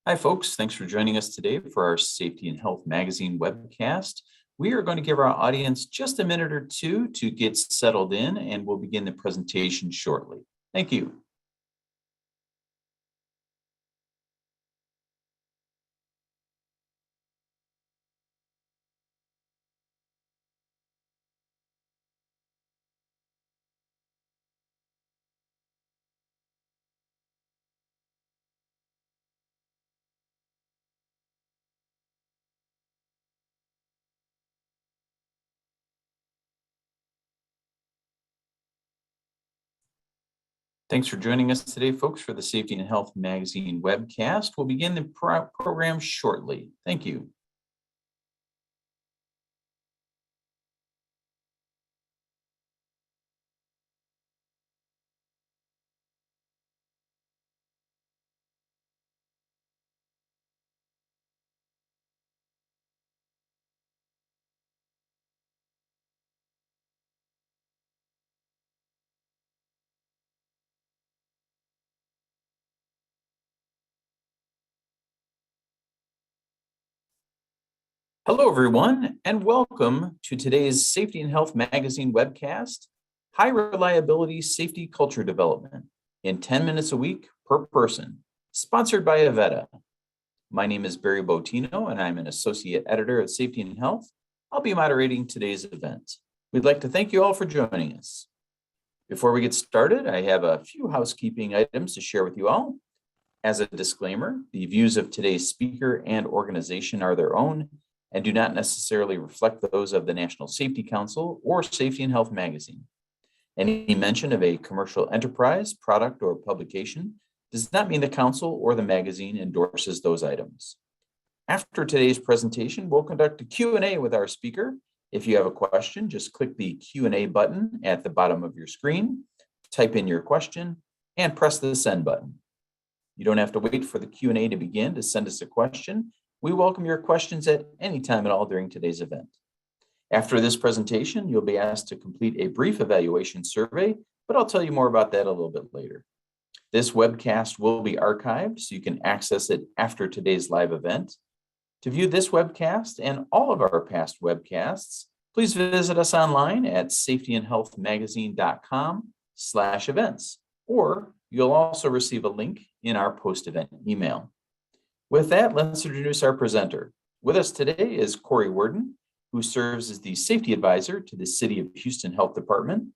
Hi, folks. Thanks for joining us today for our Safety and Health Magazine webcast. We are going to give our audience just a minute or two to get settled in, and we'll begin the presentation shortly. Thank you. Thanks for joining us today, folks, for the Safety and Health Magazine webcast. We'll begin the program shortly. Thank you. Hello, everyone, and welcome to today's Safety and Health Magazine webcast, High Reliability Safety Culture Development in 10 minutes a week per person, sponsored by Avetta. My name is Barry Botino, and I'm an associate editor at Safety and Health. I'll be moderating today's event. We'd like to thank you all for joining us. Before we get started, I have a few housekeeping items to share with you all. As a disclaimer, the views of today's speaker and organization are their own and do not necessarily reflect those of the National Safety Council or Safety and Health Magazine. Any mention of a commercial enterprise, product, or publication does not mean the council or the magazine endorses those items. After today's presentation, we'll conduct a Q&A with our speaker. If you have a question, just click the Q&A button at the bottom of your screen, type in your question, and press the send button. You don't have to wait for the Q&A to begin to send us a question. We welcome your questions at any time at all during today's event. After this presentation, you'll be asked to complete a brief evaluation survey, but I'll tell you more about that a little bit later. This webcast will be archived, so you can access it after today's live event. To view this webcast and all of our past webcasts, please visit us online at safetyandhealthmagazine.com/events, or you'll also receive a link in our post-event email. With that, let's introduce our presenter. With us today is Corey Worden, who serves as the safety advisor to the City of Houston Health Department.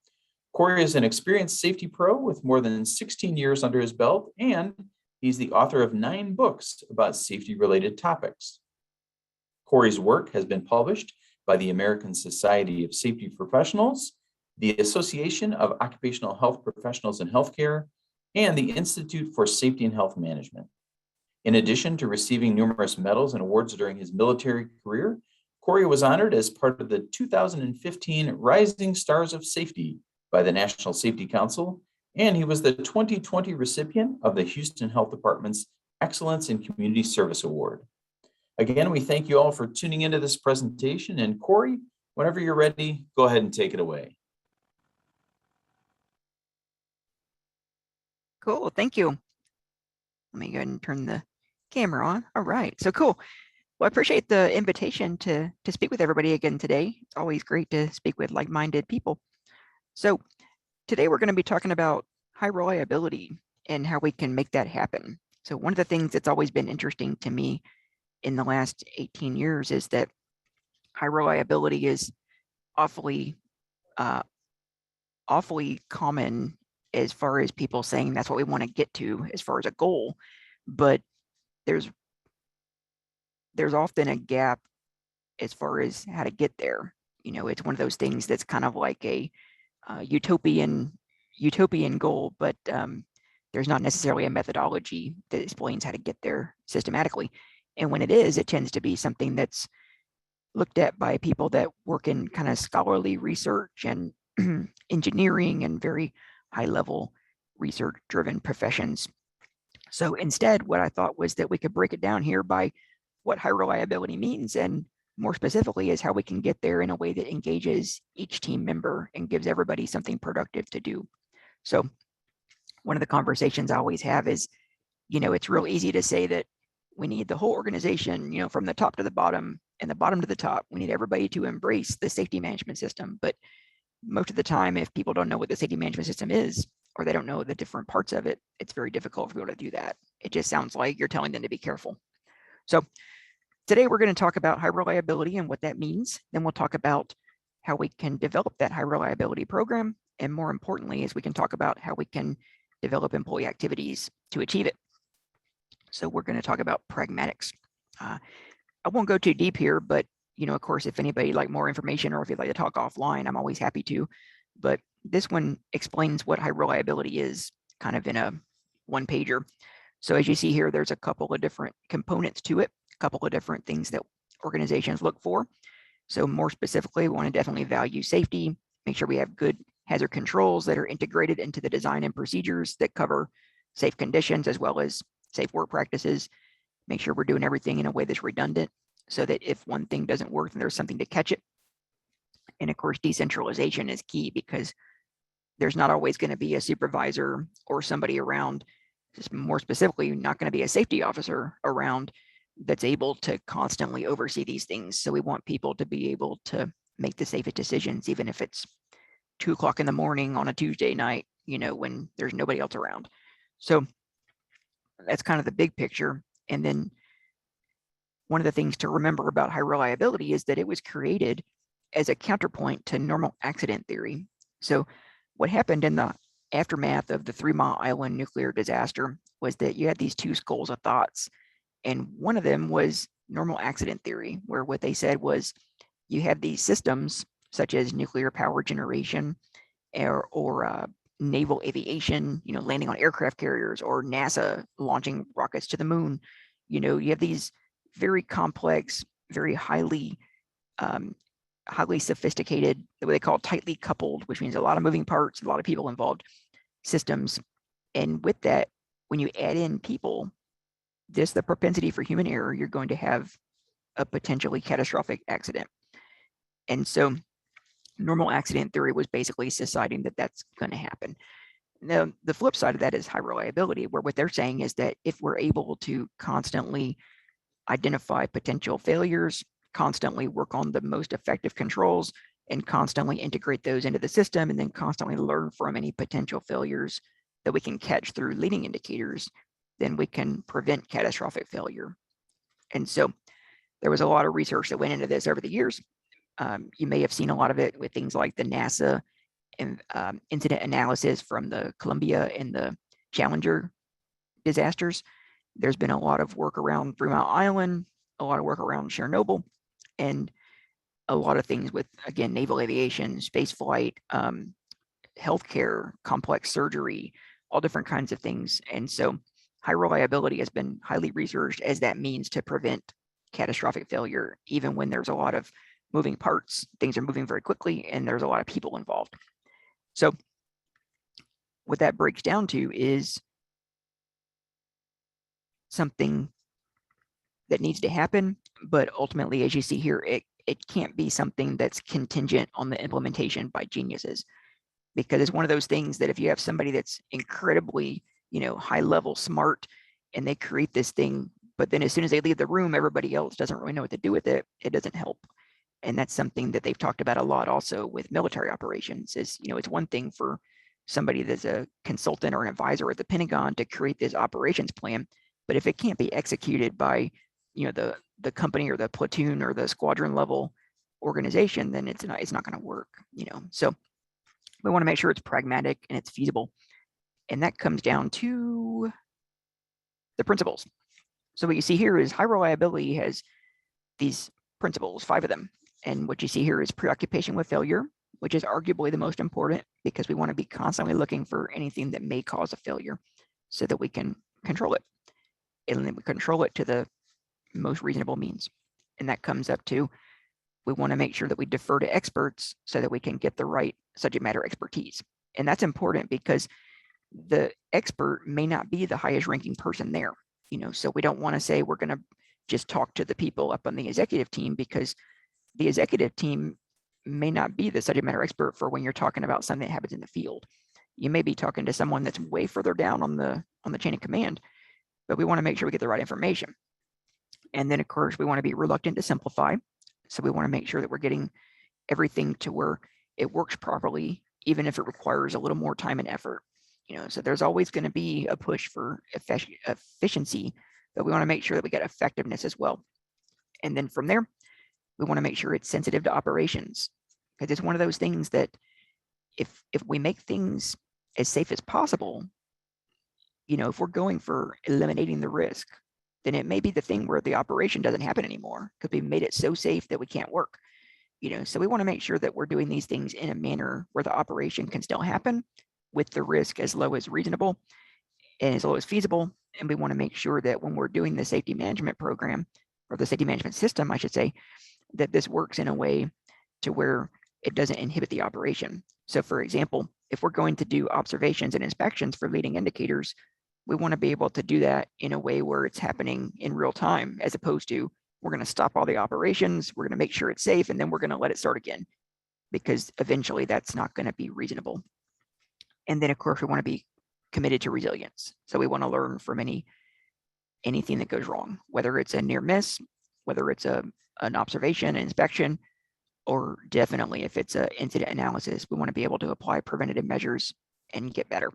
Corey is an experienced safety pro with more than 16 years under his belt, and he's the author of 9 books about safety-related topics. Corey's work has been published by the American Society of Safety Professionals, the Association of Occupational Health Professionals in Healthcare, and the Institute for Safety and Health Management. In addition to receiving numerous medals and awards during his military career, Corey was honored as part of the 2015 Rising Stars of Safety by the National Safety Council, and he was the 2020 recipient of the Houston Health Department's Excellence in Community Service Award. Again, we thank you all for tuning into this presentation, and Corey, whenever you're ready, go ahead and take it away. Cool, thank you. Let me go ahead and turn the camera on. All right, so cool. Well, I appreciate the invitation to speak with everybody again today. It's always great to speak with like-minded people. So today we're going to be talking about high reliability and how we can make that happen. So one of the things that's always been interesting to me in the last 18 years is that high reliability is awfully common as far as people saying that's what we want to get to as far as a goal, but there's often a gap as far as how to get there. You know, it's one of those things that's kind of like a utopian goal, but there's not necessarily a methodology that explains how to get there systematically. And when it is, it tends to be something that's looked at by people that work in kind of scholarly research and engineering and very high-level research-driven professions. So instead, what I thought was that we could break it down here by what high reliability means, and more specifically is how we can get there in a way that engages each team member and gives everybody something productive to do. So one of the conversations I always have is, you know, it's real easy to say that we need the whole organization, from the top to the bottom and the bottom to the top. We need everybody to embrace the safety management system. But most of the time, if people don't know what the safety management system is, or they don't know the different parts of it, it's very difficult for people to do that. It just sounds like you're telling them to be careful. So today we're going to talk about high reliability and what that means. Then we'll talk about how we can develop that high reliability program. And more importantly, is we can talk about how we can develop employee activities to achieve it. So we're going to talk about pragmatics. I won't go too deep here, but of course, if anybody like more information or if you'd like to talk offline, I'm always happy to. But this one explains what high reliability is kind of in a one pager. So as you see here, there's a couple of different components to it, a couple of different things that organizations look for. So more specifically, we want to definitely value safety, make sure we have good hazard controls that are integrated into the design and procedures that cover safe conditions as well as safe work practices. Make sure we're doing everything in a way that's redundant so that if one thing doesn't work, then there's something to catch it. And of course, decentralization is key because there's not always going to be a supervisor or somebody around, just more specifically, not going to be a safety officer around that's able to constantly oversee these things. So we want people to be able to make the safest decisions, even if it's 2 o'clock in the morning on a Tuesday night, when there's nobody else around. So that's kind of the big picture. And then one of the things to remember about high reliability is that it was created as a counterpoint to normal accident theory. So what happened in the aftermath of the 3 Mile Island nuclear disaster was that you had these 2 schools of thoughts. And one of them was normal accident theory, where what they said was you have these systems such as nuclear power generation or naval aviation, landing on aircraft carriers, or NASA launching rockets to the moon. You have these very complex, very highly sophisticated, what they call tightly coupled, which means a lot of moving parts, a lot of people involved systems. And with that, when you add in people, the propensity for human error, you're going to have a potentially catastrophic accident. And so normal accident theory was basically deciding that that's going to happen. Now, the flip side of that is high reliability, where what they're saying is that if we're able to constantly identify potential failures, constantly work on the most effective controls, and constantly integrate those into the system, and then constantly learn from any potential failures that we can catch through leading indicators, then we can prevent catastrophic failure. And so there was a lot of research that went into this over the years. You may have seen a lot of it with things like the NASA and incident analysis from the Columbia and the Challenger disasters. There's been a lot of work around 3 Mile Island, a lot of work around Chernobyl, and a lot of things with, again, naval aviation, space flight, healthcare, complex surgery, all different kinds of things. And so high reliability has been highly researched as that means to prevent catastrophic failure, even when there's a lot of moving parts, things are moving very quickly, and there's a lot of people involved. So what that breaks down to is something that needs to happen, but ultimately, as you see here, it can't be something that's contingent on the implementation by geniuses, because it's one of those things that if you have somebody that's incredibly, high level smart, and they create this thing, but then as soon as they leave the room, everybody else doesn't really know what to do with it, it doesn't help. And that's something that they've talked about a lot also with military operations is, it's one thing for somebody that's a consultant or an advisor at the Pentagon to create this operations plan, but if it can't be executed by, the company or the platoon or the squadron level organization, then it's not going to work, So we want to make sure it's pragmatic and it's feasible. And that comes down to the principles. So what you see here is high reliability has these principles, 5 of them. And what you see here is preoccupation with failure, which is arguably the most important because we want to be constantly looking for anything that may cause a failure so that we can control it. And then we control it to the most reasonable means. And that comes up to, we want to make sure that we defer to experts so that we can get the right subject matter expertise. And that's important because the expert may not be the highest ranking person there, so we don't want to say we're going to just talk to the people up on the executive team, because the executive team may not be the subject matter expert for when you're talking about something that happens in the field. You may be talking to someone that's way further down on the chain of command, but we want to make sure we get the right information. And then of course, we want to be reluctant to simplify. So we want to make sure that we're getting everything to where it works properly, even if it requires a little more time and effort. So there's always going to be a push for efficiency, but we want to make sure that we get effectiveness as well. And then from there, we want to make sure it's sensitive to operations, because it's one of those things that if we make things as safe as possible, if we're going for eliminating the risk, then it may be the thing where the operation doesn't happen anymore because we made it so safe that we can't work. So we want to make sure that we're doing these things in a manner where the operation can still happen with the risk as low as reasonable and as low as feasible. And we want to make sure that when we're doing the safety management program, or the safety management system, I should say, that this works in a way to where it doesn't inhibit the operation. So for example, if we're going to do observations and inspections for leading indicators, we want to be able to do that in a way where it's happening in real time, as opposed to we're going to stop all the operations, we're going to make sure it's safe, and then we're going to let it start again, because eventually that's not going to be reasonable. And then of course, we want to be committed to resilience. So we want to learn from anything that goes wrong, whether it's a near miss, whether it's an observation, an inspection, or definitely if it's an incident analysis, we want to be able to apply preventative measures and get better.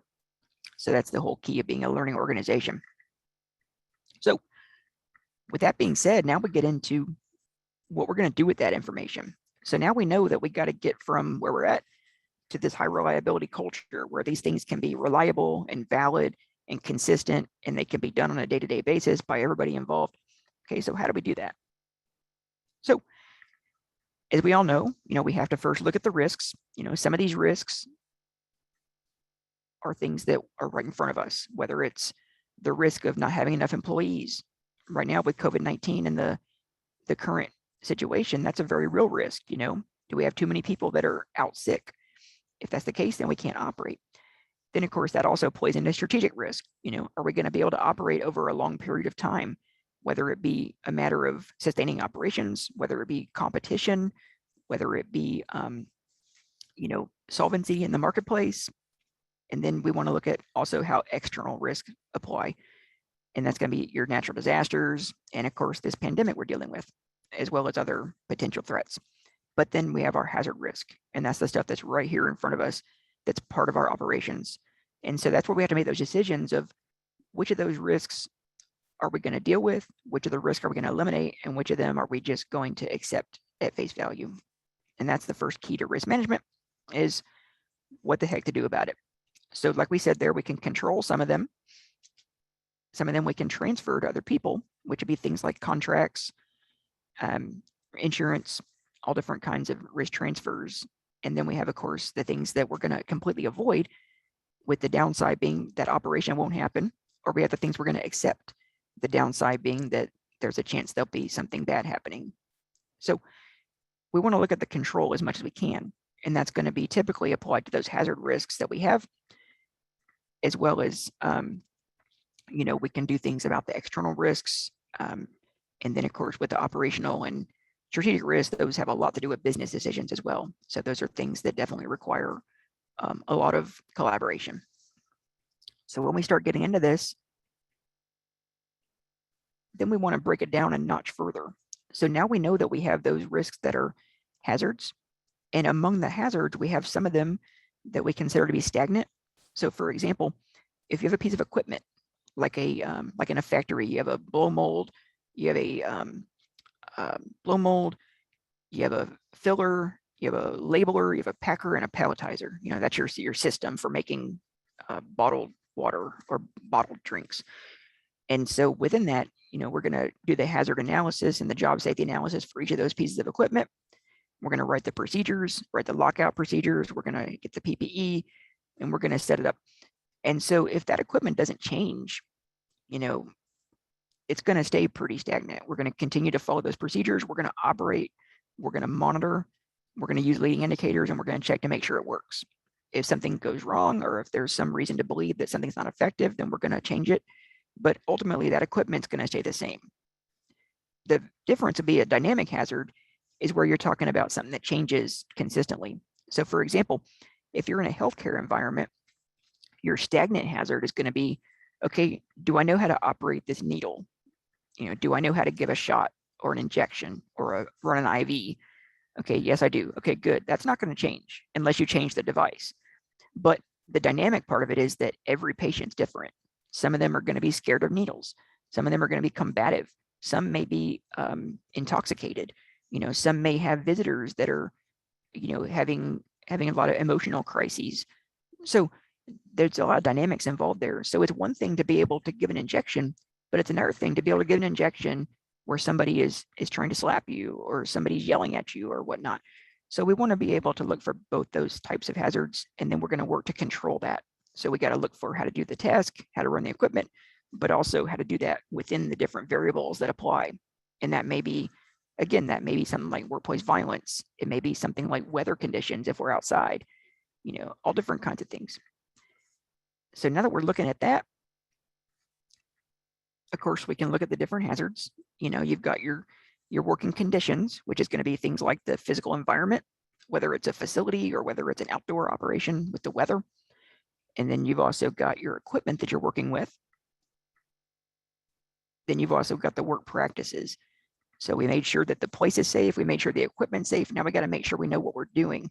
So that's the whole key of being a learning organization. So with that being said, now we get into what we're going to do with that information. So now we know that we got to get from where we're at to this high reliability culture where these things can be reliable and valid and consistent, and they can be done on a day-to-day basis by everybody involved. Okay, so how do we do that? So as we all know, we have to first look at the risks. Some of these risks are things that are right in front of us, whether it's the risk of not having enough employees. Right now with COVID-19 and the current situation, that's a very real risk. Do we have too many people that are out sick? If that's the case, then we can't operate. Then of course that also plays into strategic risk. Are we going to be able to operate over a long period of time, whether it be a matter of sustaining operations, whether it be competition, whether it be solvency in the marketplace. And then we want to look at also how external risks apply. And that's going to be your natural disasters, and of course this pandemic we're dealing with, as well as other potential threats. But then we have our hazard risk, and that's the stuff that's right here in front of us that's part of our operations. And so that's where we have to make those decisions of which of those risks are we going to deal with, which of the risks are we going to eliminate, and which of them are we just going to accept at face value. And that's the first key to risk management, is what the heck to do about it. So like we said there, we can control some of them. Some of them we can transfer to other people, which would be things like contracts, insurance, all different kinds of risk transfers. And then we have, of course, the things that we're going to completely avoid, with the downside being that operation won't happen, or we have the things we're going to accept, the downside being that there's a chance there'll be something bad happening. So we want to look at the control as much as we can, and that's going to be typically applied to those hazard risks that we have, as well as we can do things about the external risks. And then of course with the operational and strategic risks, those have a lot to do with business decisions as well. So those are things that definitely require a lot of collaboration. So when we start getting into this, then we want to break it down a notch further. So now we know that we have those risks that are hazards, and among the hazards, we have some of them that we consider to be stagnant. So for example, if you have a piece of equipment, like in a factory, you have a blow mold, you have a blow mold, you have a filler, you have a labeler, you have a packer, and a palletizer. That's your system for making bottled water or bottled drinks. And so within that, we're going to do the hazard analysis and the job safety analysis for each of those pieces of equipment. We're going to write the procedures, write the lockout procedures. We're going to get the PPE, and we're going to set it up. And so if that equipment doesn't change, it's going to stay pretty stagnant. We're going to continue to follow those procedures. We're going to operate. We're going to monitor. We're going to use leading indicators, and we're going to check to make sure it works. If something goes wrong, or if there's some reason to believe that something's not effective, then we're going to change it. But ultimately, that equipment's going to stay the same. The difference would be a dynamic hazard is where you're talking about something that changes consistently. So for example, if you're in a healthcare environment, your stagnant hazard is going to be, okay, do I know how to operate this needle? Do I know how to give a shot or an injection or run an IV? Okay, yes, I do. Okay, good. That's not going to change unless you change the device. But the dynamic part of it is that every patient's different. Some of them are going to be scared of needles. Some of them are going to be combative. Some may be intoxicated. Some may have visitors that are, having a lot of emotional crises. So there's a lot of dynamics involved there. So it's one thing to be able to give an injection, but it's another thing to be able to give an injection where somebody is trying to slap you or somebody's yelling at you or whatnot. So we want to be able to look for both those types of hazards, and then we're going to work to control that. So we got to look for how to do the task, how to run the equipment, but also how to do that within the different variables that apply. And that may be, again, that may be something like workplace violence. It may be something like weather conditions if we're outside, all different kinds of things. So now that we're looking at that, of course, we can look at the different hazards. You've got your working conditions, which is going to be things like the physical environment, whether it's a facility or whether it's an outdoor operation with the weather. And then you've also got your equipment that you're working with. Then you've also got the work practices. So we made sure that the place is safe. We made sure the equipment's safe. Now we got to make sure we know what we're doing.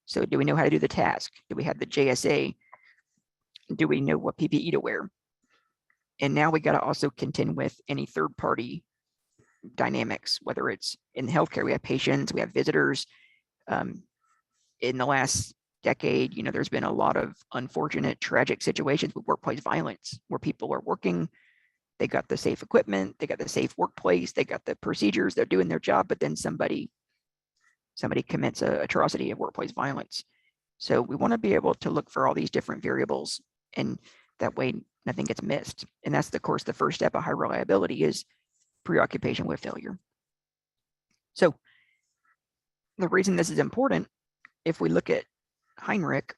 So do we know how to do the task? Do we have the JSA? Do we know what PPE to wear? And now we got to also contend with any third-party dynamics, whether it's in healthcare, we have patients, we have visitors. In the last decade, there's been a lot of unfortunate, tragic situations with workplace violence where people are working, they got the safe equipment, they got the safe workplace, they got the procedures, they're doing their job, but then somebody commits an atrocity of workplace violence. So we want to be able to look for all these different variables, and that way nothing gets missed. And that's, of course, the first step of high reliability is preoccupation with failure. So the reason this is important, if we look at Heinrich,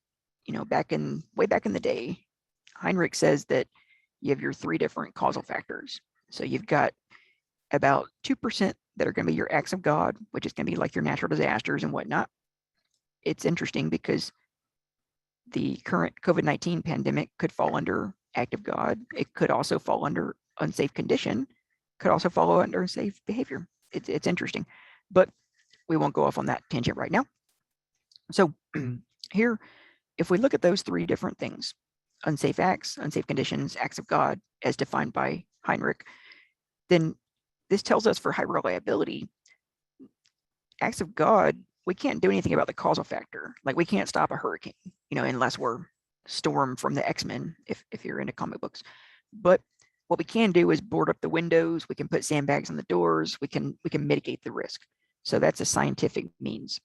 way back in the day, Heinrich says that you have your 3 different causal factors. So you've got about 2% that are going to be your acts of God, which is going to be like your natural disasters and whatnot. It's interesting because the current COVID-19 pandemic could fall under act of God. It could also fall under unsafe condition, could also fall under unsafe behavior. It's interesting, but we won't go off on that tangent right now. So here, if we look at those 3 different things, unsafe acts, unsafe conditions, acts of God, as defined by Heinrich, then this tells us for high reliability, acts of God, we can't do anything about the causal factor. Like we can't stop a hurricane, unless we're Storm from the X-Men, if you're into comic books. But what we can do is board up the windows, we can put sandbags on the doors, we can mitigate the risk. So that's a scientific means.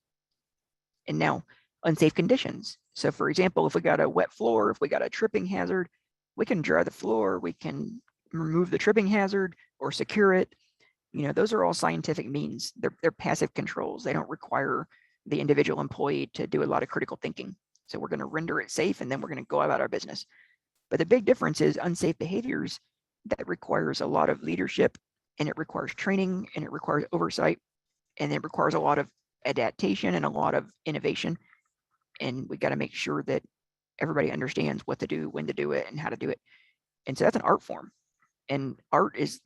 And now, unsafe conditions. So for example, if we got a wet floor, if we got a tripping hazard, we can dry the floor, we can remove the tripping hazard or secure it. Those are all scientific means. They're passive controls. They don't require the individual employee to do a lot of critical thinking. So we're going to render it safe, and then we're going to go about our business. But the big difference is unsafe behaviors that requires a lot of leadership, and it requires training, and it requires oversight, and it requires a lot of adaptation and a lot of innovation. And we got to make sure that everybody understands what to do, when to do it, and how to do it. And so that's an art form. And art is,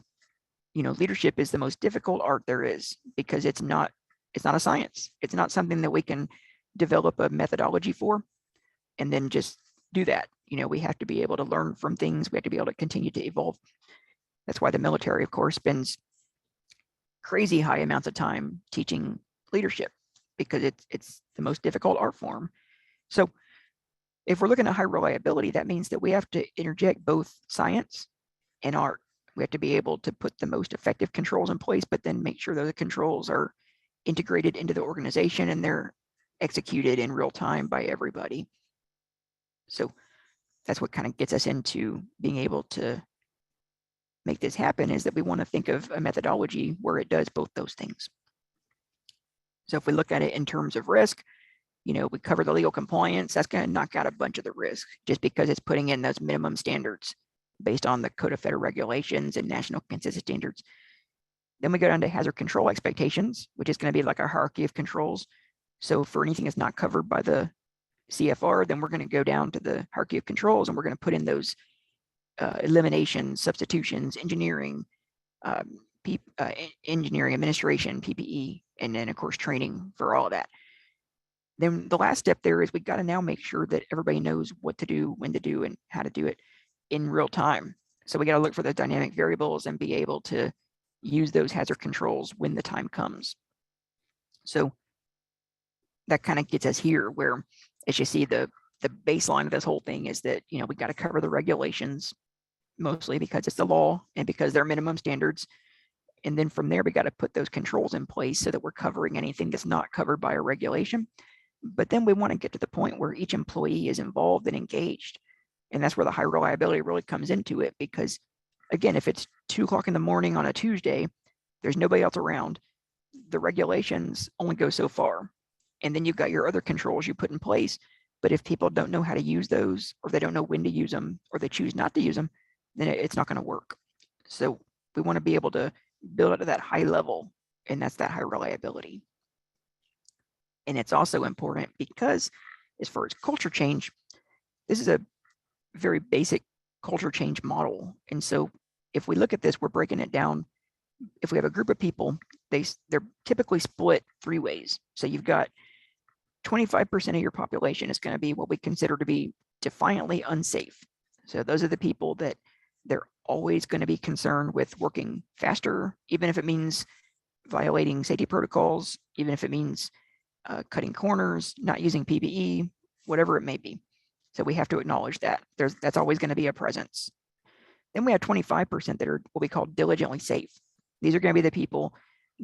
leadership is the most difficult art there is, because it's not a science. It's not something that we can develop a methodology for and then just do that. We have to be able to learn from things. We have to be able to continue to evolve. That's why the military, of course, spends crazy high amounts of time teaching leadership, because it's the most difficult art form. So if we're looking at high reliability, that means that we have to interject both science and art. We have to be able to put the most effective controls in place, but then make sure those controls are integrated into the organization and they're executed in real time by everybody. So that's what kind of gets us into being able to make this happen, is that we want to think of a methodology where it does both those things. So if we look at it in terms of risk, we cover the legal compliance. That's going to knock out a bunch of the risk, just because it's putting in those minimum standards based on the Code of Federal Regulations and national consensus standards. Then we go down to hazard control expectations, which is going to be like a hierarchy of controls. So for anything that's not covered by the CFR, then we're going to go down to the hierarchy of controls, and we're going to put in those eliminations, substitutions, engineering, engineering, administration, PPE, and then of course training for all of that. Then the last step there is we got to now make sure that everybody knows what to do, when to do, and how to do it in real time. So we got to look for the dynamic variables and be able to use those hazard controls when the time comes. So that kind of gets us here, where, as you see, the baseline of this whole thing is that, you know, we got to cover the regulations, mostly because it's the law and because they're minimum standards. And then from there, we got to put those controls in place so that we're covering anything that's not covered by a regulation. But then we want to get to the point where each employee is involved and engaged. And that's where the high reliability really comes into it, because again, if it's 2 o'clock in the morning on a Tuesday, there's nobody else around, the regulations only go so far. And then you've got your other controls you put in place. But if people don't know how to use those, or they don't know when to use them, or they choose not to use them, then it's not going to work. So we want to be able to build it at that high level, and that's that high reliability. And it's also important because, as far as culture change, this is a very basic culture change model. And so if we look at this, we're breaking it down. If we have a group of people, they're typically split 3 ways. So you've got 25% of your population is going to be what we consider to be defiantly unsafe. So those are the people that they're always going to be concerned with working faster, even if it means violating safety protocols, even if it means cutting corners, not using PPE, whatever it may be. So we have to acknowledge that that's always going to be a presence. Then we have 25% that are what we call diligently safe. These are going to be the people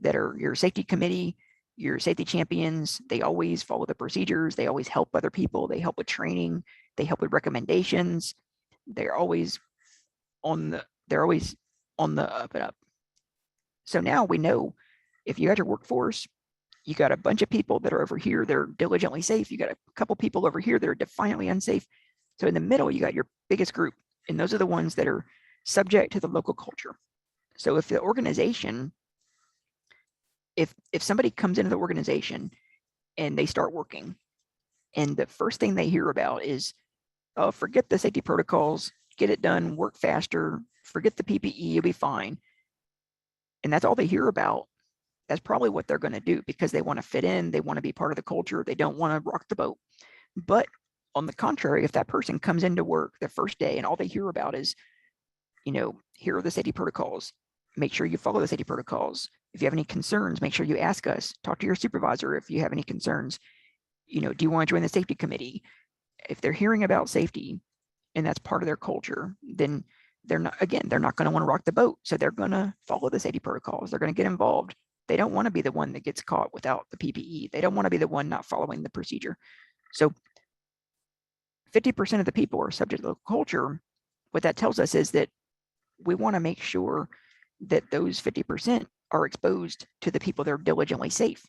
that are your safety committee, your safety champions. They always follow the procedures. They always help other people. They help with training. They help with recommendations. They're always on the up and up. So now we know, if you got your workforce, you got a bunch of people that are over here, they're diligently safe. You got a couple people over here that are defiantly unsafe. So in the middle, you got your biggest group, and those are the ones that are subject to the local culture. So if the organization, if somebody comes into the organization and they start working, and the first thing they hear about is, oh, forget the safety protocols, get it done, work faster, forget the PPE, you'll be fine. And that's all they hear about. That's probably what they're going to do, because they want to fit in, they want to be part of the culture, they don't want to rock the boat. But on the contrary, if that person comes into work the first day and all they hear about is, you know, here are the safety protocols, make sure you follow the safety protocols. If you have any concerns, make sure you ask us, talk to your supervisor if you have any concerns. You know, do you want to join the safety committee? If they're hearing about safety and that's part of their culture, then they're not going to want to rock the boat. So they're going to follow the safety protocols. They're going to get involved. They don't want to be the one that gets caught without the PPE. They don't want to be the one not following the procedure. So 50% of the people are subject to local culture. What that tells us is that we want to make sure that those 50% are exposed to the people that are diligently safe.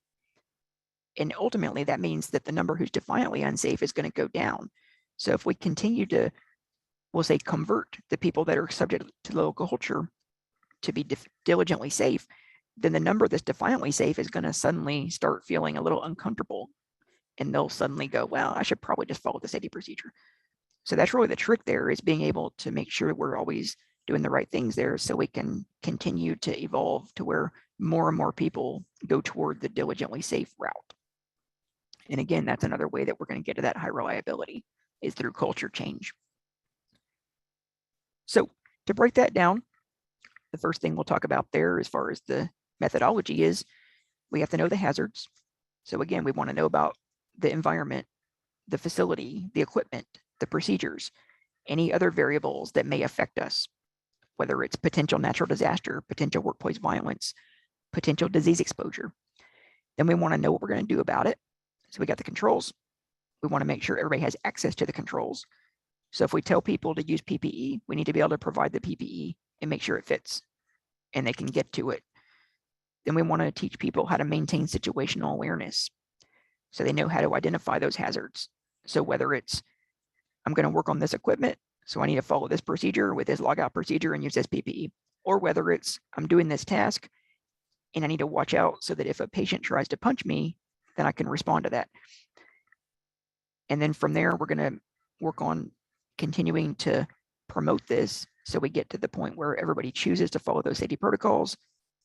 And ultimately, that means that the number who's defiantly unsafe is going to go down. So if we continue to, we'll say, convert the people that are subject to local culture to be diligently safe, then the number that's defiantly safe is going to suddenly start feeling a little uncomfortable. And they'll suddenly go, well, I should probably just follow the safety procedure. So that's really the trick there, is being able to make sure we're always doing the right things there, so we can continue to evolve to where more and more people go toward the diligently safe route. And again, that's another way that we're going to get to that high reliability, is through culture change. So to break that down, the first thing we'll talk about there, as far as the methodology, is we have to know the hazards. So again, we want to know about the environment, the facility, the equipment, the procedures, any other variables that may affect us, whether it's potential natural disaster, potential workplace violence, potential disease exposure. Then we want to know what we're going to do about it. So we got the controls. We want to make sure everybody has access to the controls. So if we tell people to use PPE, we need to be able to provide the PPE and make sure it fits and they can get to it. Then we want to teach people how to maintain situational awareness, so they know how to identify those hazards. So whether it's, I'm going to work on this equipment, so I need to follow this procedure with this logout procedure and use this PPE, or whether it's, I'm doing this task and I need to watch out so that if a patient tries to punch me, then I can respond to that. And then from there, we're going to work on continuing to promote this so we get to the point where everybody chooses to follow those safety protocols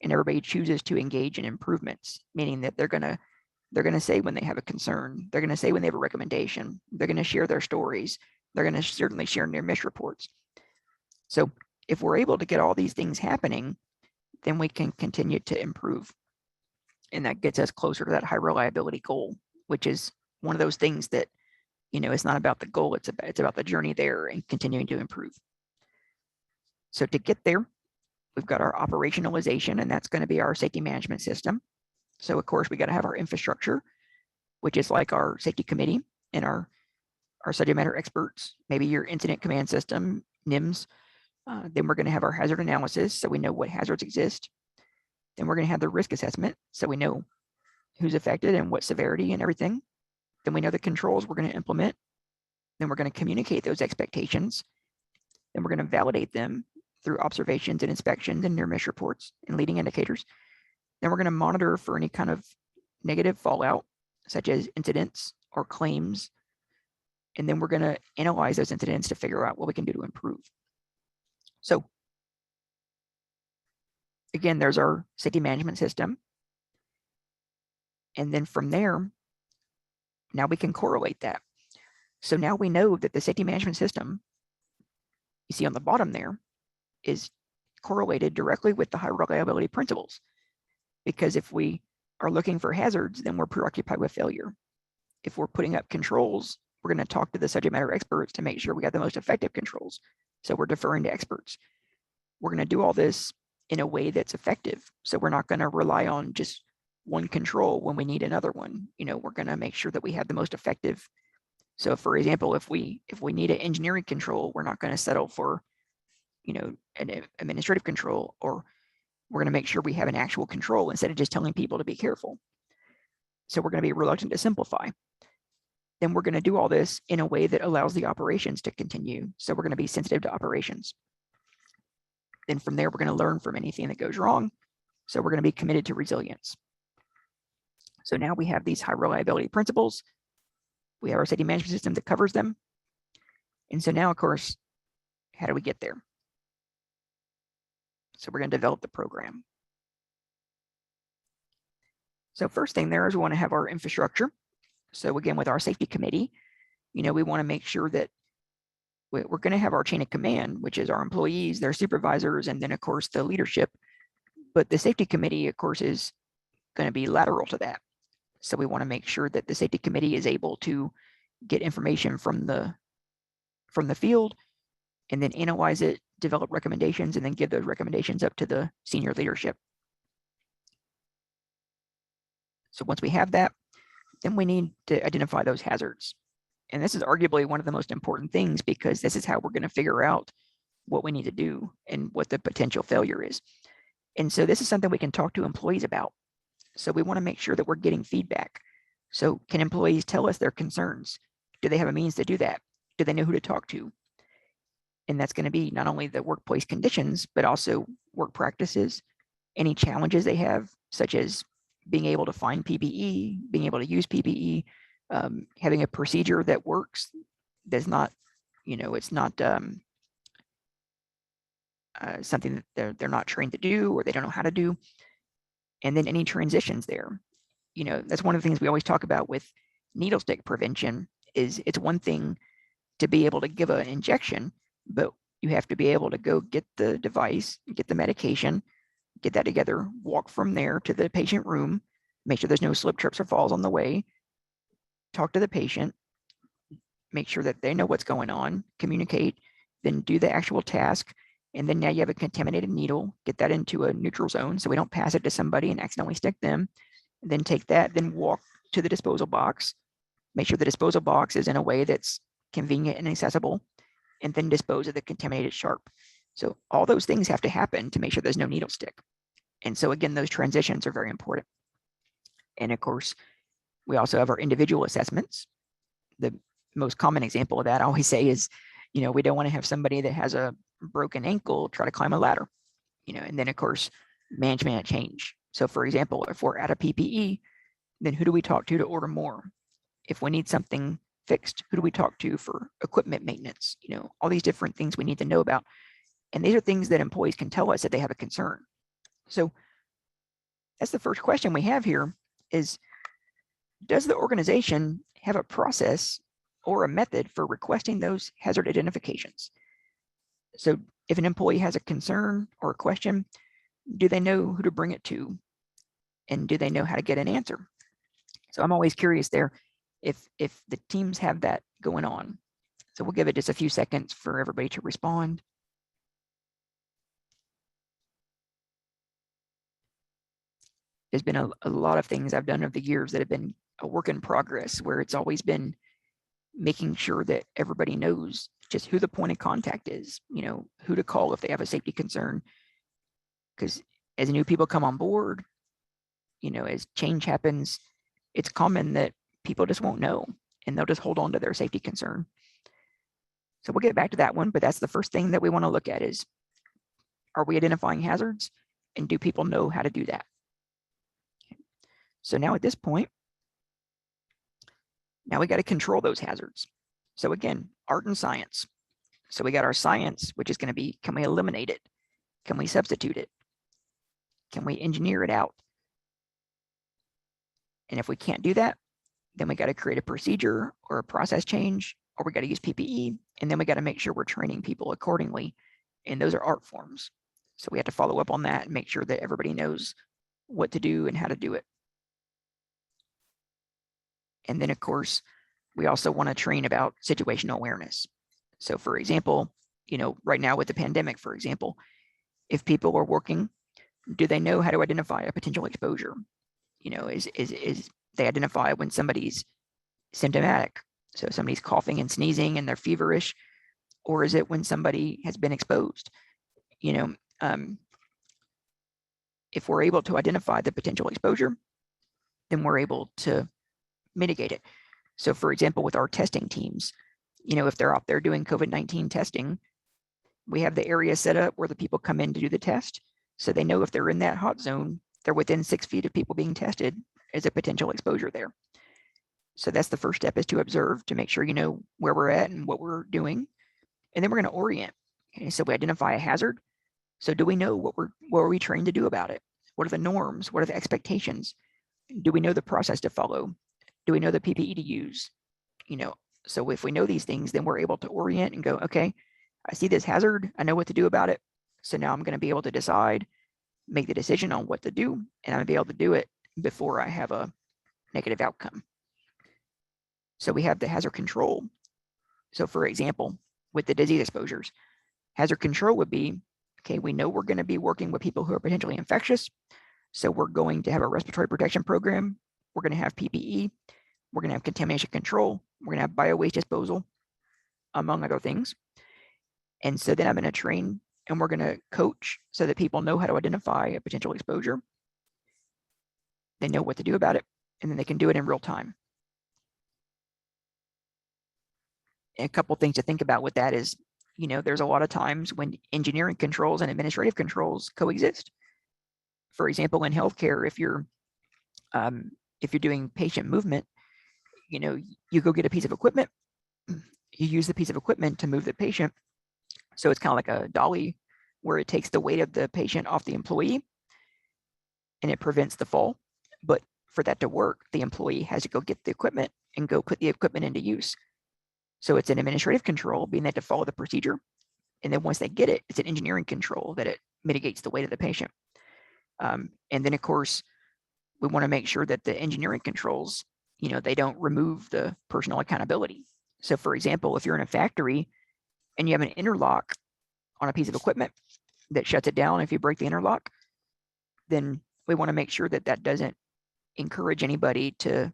and everybody chooses to engage in improvements, meaning that they're going to say when they have a concern, they're going to say when they have a recommendation, they're going to share their stories, they're going to certainly share near miss reports. So if we're able to get all these things happening, then we can continue to improve. And that gets us closer to that high reliability goal, which is one of those things that, it's not about the goal, it's about the journey there and continuing to improve. So to get there, we've got our operationalization, and that's going to be our safety management system. So of course, we got to have our infrastructure, which is like our safety committee and our subject matter experts, maybe your incident command system, NIMS. Then we're going to have our hazard analysis, so we know what hazards exist. Then we're going to have the risk assessment, so we know who's affected and what severity and everything. Then we know the controls we're going to implement. Then we're going to communicate those expectations. Then we're going to validate them through observations and inspections and near miss reports and leading indicators. Then we're going to monitor for any kind of negative fallout, such as incidents or claims. And then we're going to analyze those incidents to figure out what we can do to improve. So again, there's our safety management system. And then from there, now we can correlate that. So now we know that the safety management system, you see on the bottom there, is correlated directly with the high reliability principles. Because if we are looking for hazards, then we're preoccupied with failure. If we're putting up controls, we're going to talk to the subject matter experts to make sure we got the most effective controls. So we're deferring to experts. We're going to do all this in a way that's effective. So we're not going to rely on just one control when we need another one. We're going to make sure that we have the most effective. So for example, if we need an engineering control, we're not going to settle for, an administrative control, or we're going to make sure we have an actual control instead of just telling people to be careful. So we're going to be reluctant to simplify. Then we're going to do all this in a way that allows the operations to continue. So we're going to be sensitive to operations. Then from there, we're going to learn from anything that goes wrong. So we're going to be committed to resilience. So now we have these high reliability principles. We have our safety management system that covers them. And so now, of course, how do we get there? So we're going to develop the program. So first thing there is we want to have our infrastructure. So again, with our safety committee, we want to make sure that we're going to have our chain of command, which is our employees, their supervisors, and then of course the leadership. But the safety committee, of course, is going to be lateral to that. So we want to make sure that the safety committee is able to get information from the field and then analyze it, develop recommendations, and then give those recommendations up to the senior leadership. So once we have that, then we need to identify those hazards. And this is arguably one of the most important things, because this is how we're going to figure out what we need to do and what the potential failure is. And so this is something we can talk to employees about. So we want to make sure that we're getting feedback. So can employees tell us their concerns? Do they have a means to do that? Do they know who to talk to? And that's going to be not only the workplace conditions, but also work practices, any challenges they have, such as being able to find PPE, being able to use PPE, having a procedure that works, that's not, it's not something that they're not trained to do or they don't know how to do. And then any transitions there. That's one of the things we always talk about with needle stick prevention is it's one thing to be able to give an injection, but you have to be able to go get the device, get the medication, get that together, walk from there to the patient room, make sure there's no slip, trips, or falls on the way, talk to the patient, make sure that they know what's going on, communicate, then do the actual task. And then now you have a contaminated needle, get that into a neutral zone so we don't pass it to somebody and accidentally stick them. And then take that, then walk to the disposal box, make sure the disposal box is in a way that's convenient and accessible, and then dispose of the contaminated sharp. So all those things have to happen to make sure there's no needle stick. And so again, those transitions are very important. And of course, we also have our individual assessments. The most common example of that I always say is, we don't want to have somebody that has a broken ankle try to climb a ladder, and then of course, management and change. So for example, if we're out of PPE, then who do we talk to order more? If we need something fixed? Who do we talk to for equipment maintenance? All these different things we need to know about. And these are things that employees can tell us that they have a concern. So that's the first question we have here is, does the organization have a process or a method for requesting those hazard identifications? So if an employee has a concern or a question, do they know who to bring it to? And do they know how to get an answer? So I'm always curious there if the teams have that going on. So we'll give it just a few seconds for everybody to respond. There's been a lot of things I've done over the years that have been a work in progress, where it's always been making sure that everybody knows just who the point of contact is, who to call if they have a safety concern. Because as new people come on board, as change happens, it's common that people just won't know and they'll just hold on to their safety concern. So we'll get back to that one, but that's the first thing that we want to look at is, are we identifying hazards, and do people know how to do that? So now at this point, now we got to control those hazards. So again, art and science. So we got our science, which is going to be, can we eliminate it? Can we substitute it? Can we engineer it out? And if we can't do that, then we got to create a procedure or a process change, or we got to use PPE, and then we got to make sure we're training people accordingly. And those are art forms. So we have to follow up on that and make sure that everybody knows what to do and how to do it. And then, of course, we also want to train about situational awareness. So for example, right now with the pandemic, for example, if people are working, do they know how to identify a potential exposure? Is they identify when somebody's symptomatic? So somebody's coughing and sneezing and they're feverish, or is it when somebody has been exposed? If we're able to identify the potential exposure, then we're able to mitigate it. So for example, with our testing teams, if they're out there doing COVID-19 testing, we have the area set up where the people come in to do the test. So they know if they're in that hot zone, they're within 6 feet of people being tested, as a potential exposure there. So that's the first step, is to observe, to make sure you know where we're at and what we're doing. And then we're going to orient. Okay, so we identify a hazard. So do we know what are we trained to do about it? What are the norms? What are the expectations? Do we know the process to follow? Do we know the PPE to use? So if we know these things, then we're able to orient and go, okay, I see this hazard. I know what to do about it. So now I'm going to be able to decide, make the decision on what to do, and I'm going to be able to do it before I have a negative outcome. So we have the hazard control. So for example, with the disease exposures, hazard control would be, okay, we know we're going to be working with people who are potentially infectious. So we're going to have a respiratory protection program. We're going to have PPE. We're going to have contamination control. We're going to have bio-waste disposal, among other things. And so then I'm going to train and we're going to coach so that people know how to identify a potential exposure. They know what to do about it, and then they can do it in real time. And a couple things to think about with that is, there's a lot of times when engineering controls and administrative controls coexist. For example, in healthcare, if you're doing patient movement, you go get a piece of equipment, you use the piece of equipment to move the patient. So it's kind of like a dolly where it takes the weight of the patient off the employee and it prevents the fall. But for that to work, the employee has to go get the equipment and go put the equipment into use. So it's an administrative control, being they have to follow the procedure. And then once they get it, it's an engineering control that it mitigates the weight of the patient. And then, of course, we want to make sure that the engineering controls, they don't remove the personal accountability. So for example, if you're in a factory and you have an interlock on a piece of equipment that shuts it down if you break the interlock, then we want to make sure that that doesn't encourage anybody to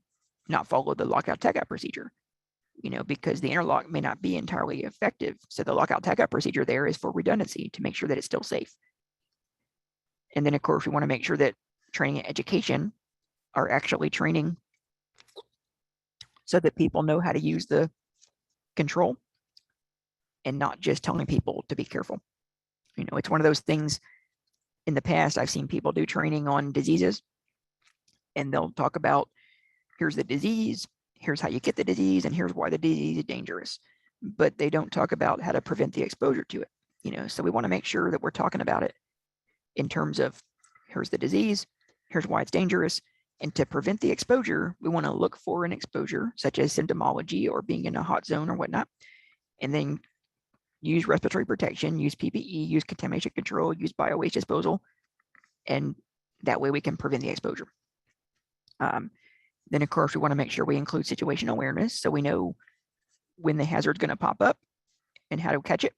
not follow the lockout tagout procedure, because the interlock may not be entirely effective. So the lockout tagout procedure there is for redundancy, to make sure that it's still safe. And then, of course, we want to make sure that training and education are actually training so that people know how to use the control and not just telling people to be careful. It's one of those things. In the past, I've seen people do training on diseases, and they'll talk about, here's the disease, here's how you get the disease, and here's why the disease is dangerous. But they don't talk about how to prevent the exposure to it. So we want to make sure that we're talking about it in terms of here's the disease, here's why it's dangerous. And to prevent the exposure, we want to look for an exposure such as symptomology or being in a hot zone or whatnot, and then use respiratory protection, use PPE, use contamination control, use biowaste disposal, and that way we can prevent the exposure. Then, of course, we want to make sure we include situational awareness so we know when the hazard's going to pop up and how to catch it.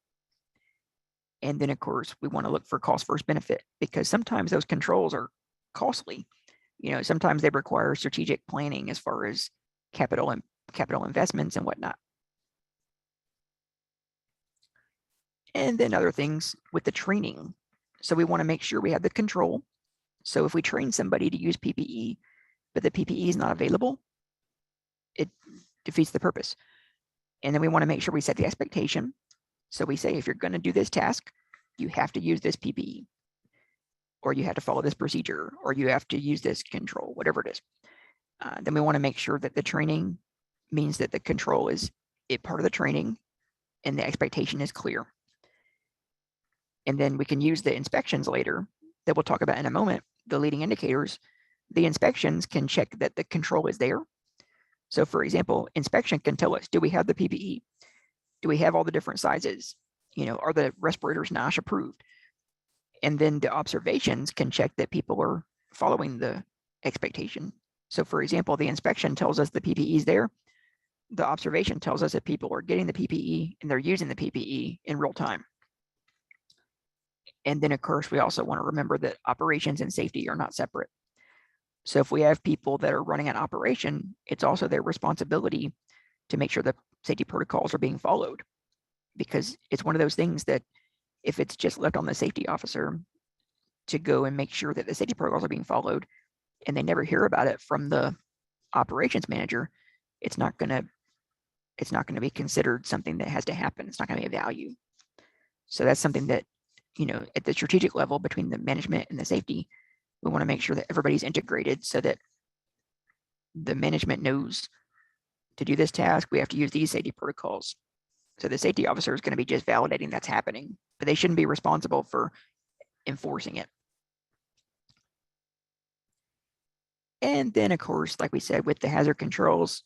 And then, of course, we want to look for cost versus benefit, because sometimes those controls are costly. Sometimes they require strategic planning as far as capital investments and whatnot. And then other things with the training. So we want to make sure we have the control. So if we train somebody to use PPE, but the PPE is not available, it defeats the purpose. And then we want to make sure we set the expectation. So we say, if you're going to do this task, you have to use this PPE, or you have to follow this procedure, or you have to use this control, whatever it is. Then we want to make sure that the training means that the control is a part of the training and the expectation is clear. And then we can use the inspections later that we'll talk about in a moment, the leading indicators. The inspections can check that the control is there. So for example, inspection can tell us, do we have the PPE? Do we have all the different sizes? Are the respirators NIOSH approved? And then the observations can check that people are following the expectation. So for example, the inspection tells us the PPE is there. The observation tells us that people are getting the PPE and they're using the PPE in real time. And then, of course, we also want to remember that operations and safety are not separate. So if we have people that are running an operation, it's also their responsibility to make sure the safety protocols are being followed, because it's one of those things that if it's just left on the safety officer to go and make sure that the safety protocols are being followed, and they never hear about it from the operations manager, it's not going to be considered something that has to happen. It's not going to be a value. So that's something that, at the strategic level between the management and the safety, we want to make sure that everybody's integrated so that the management knows to do this task, we have to use these safety protocols. So the safety officer is going to be just validating that's happening, but they shouldn't be responsible for enforcing it. And then, of course, like we said, with the hazard controls,